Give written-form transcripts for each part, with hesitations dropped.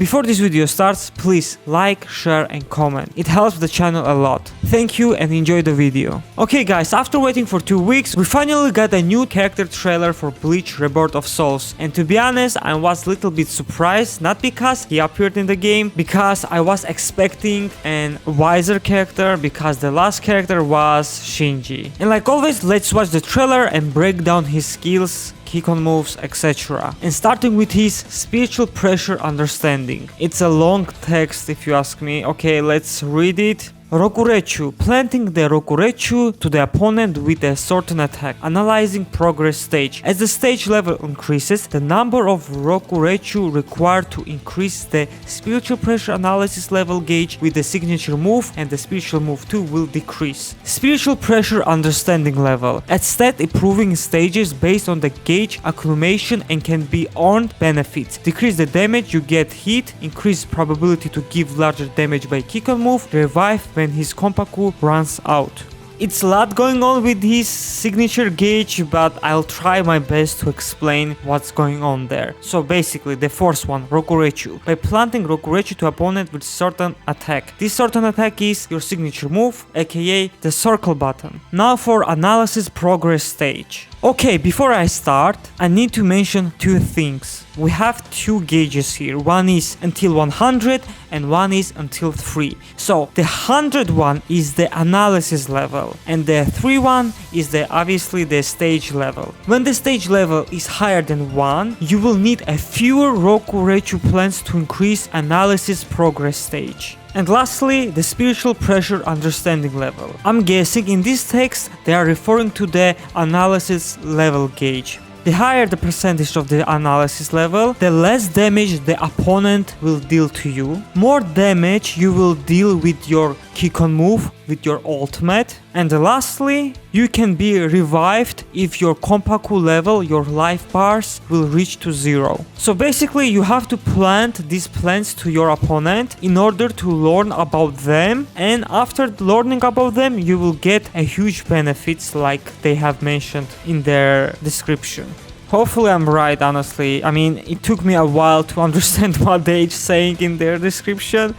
Before this video starts, please like, share and comment. It helps the channel a lot. Thank you and enjoy the video. Okay guys, after waiting for 2 weeks, we finally got a new character trailer for Bleach Rebirth of Souls. And to be honest, I was a little bit surprised, not because he appeared in the game, because I was expecting a wiser character, because the last character was Shinji. And like always, let's watch the trailer and break down his skills, Kinon moves, etc. And starting with his spiritual pressure understanding. It's a long text if you ask me. Okay, let's read it. Rokurechu, planting the Rokurechu to the opponent with a certain attack, analyzing progress stage. As the stage level increases, the number of Rokurechu required to increase the spiritual pressure analysis level gauge with the signature move and the spiritual move 2 will decrease. Spiritual pressure understanding level. At stat improving stages based on the gauge accumulation and can be earned benefits. Decrease the damage you get hit, increase probability to give larger damage by Kinon move, revive when his Konpaku runs out. It's a lot going on with his signature gauge, but I'll try my best to explain what's going on there. So basically, the first one, Rokurechu. By planting Rokurechu to opponent with certain attack. This certain attack is your signature move, aka the circle button. Now for analysis progress stage. Okay, before I start, I need to mention two things. We have two gauges here. One is until 100 and one is until 3. So the 100 one is the analysis level and the 3 one is obviously the stage level. When the stage level is higher than 1, you will need a fewer Rokurechu plants to increase analysis progress stage. And lastly, the spiritual pressure understanding level. I'm guessing in this text they are referring to the analysis level gauge. The higher the percentage of the analysis level, the less damage the opponent will deal to you. More damage you will deal with your Kinon move, with your ultimate. And lastly, you can be revived if your Konpaku level, your life bars, will reach to 0. So basically you have to plant these plants to your opponent in order to learn about them, and after learning about them you will get a huge benefits like they have mentioned in their description. Hopefully I'm right, honestly. I mean, it took me a while to understand what they're saying in their description.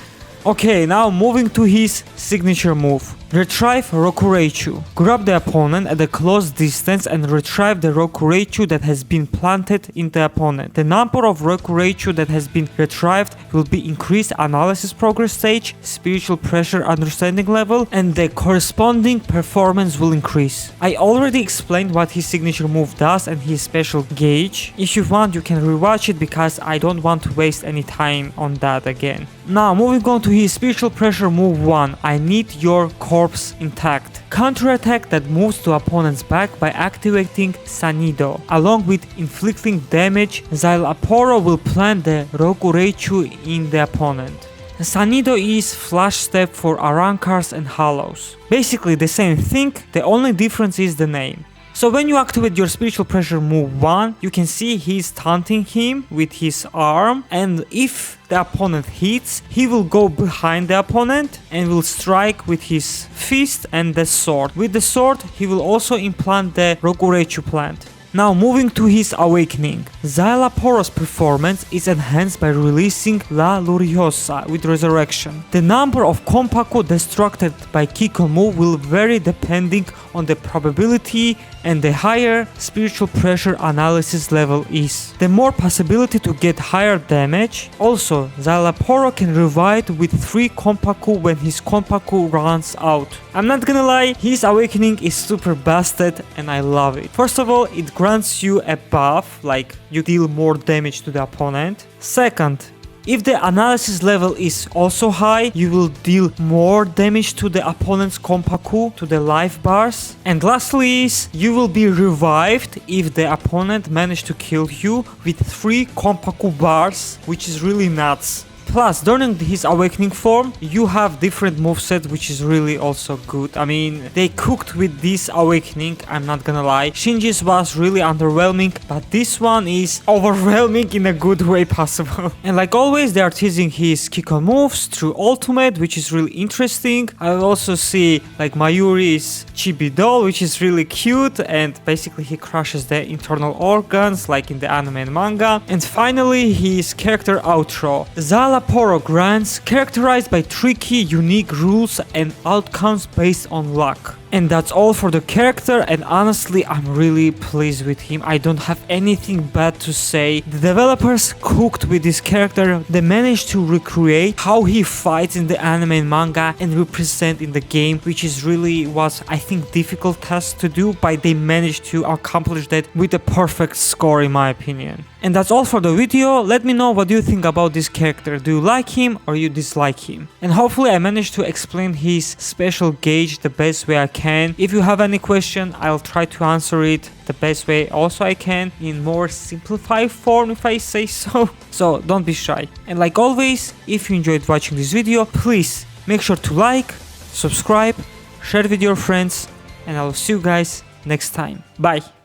Okay, now moving to his signature move. Retrieve Rokurechu. Grab the opponent at a close distance and retrieve the Rokurechu that has been planted in the opponent. The number of Rokurechu that has been retrieved will be increased analysis progress stage, spiritual pressure understanding level, and the corresponding performance will increase. I already explained what his signature move does and his special gauge. If you want, you can rewatch it because I don't want to waste any time on that again. Now moving on to his spiritual pressure move 1. I need your corpse intact. Counter-attack that moves to opponent's back by activating Sanido. Along with inflicting damage, Szayelaporro will plant the Rokurechu in the opponent. Sanido is flash step for Arankars and Hollows. Basically the same thing, the only difference is the name. So when you activate your spiritual pressure move 1, you can see he's taunting him with his arm, and if the opponent hits, he will go behind the opponent and will strike with his fist and the sword. With the sword, he will also implant the Rokurechu plant. Now moving to his awakening. Szayelaporro's performance is enhanced by releasing La Luriosa with resurrection. The number of Konpaku destructed by Kinon move will vary depending on the probability and the higher spiritual pressure analysis level is. The more possibility to get higher damage. Also, Szayelaporro can revive with 3 Konpaku when his Konpaku runs out. I'm not gonna lie, his awakening is super busted and I love it. First of all, it grants you a buff, like you deal more damage to the opponent. Second, if the analysis level is also high, you will deal more damage to the opponent's Konpaku, to the life bars. And lastly is, you will be revived if the opponent managed to kill you with 3 Konpaku bars, which is really nuts. Plus, during his awakening form, you have different movesets, which is really also good. I mean, they cooked with this awakening, I'm not gonna lie. Shinji's was really underwhelming, but this one is overwhelming in a good way possible. And like always, they are teasing his Kinon moves through ultimate, which is really interesting. I also see like Mayuri's chibi doll, which is really cute, and basically he crushes the internal organs like in the anime and manga. And finally, his character outro. Szayelaporro Granz, characterized by tricky, unique rules and outcomes based on luck. And that's all for the character, and honestly I'm really pleased with him. I don't have anything bad to say. The developers cooked with this character. They managed to recreate how he fights in the anime and manga and represent in the game, which is really was I think difficult task to do, but they managed to accomplish that with a perfect score in my opinion. And that's all for the video. Let me know what you think about this character. Do you like him or you dislike him? And hopefully I managed to explain his special gauge the best way I can. If you have any question, I'll try to answer it the best way also I can in more simplified form if I say so. So don't be shy. And like always, if you enjoyed watching this video, please make sure to like, subscribe, share it with your friends, and I'll see you guys next time. Bye.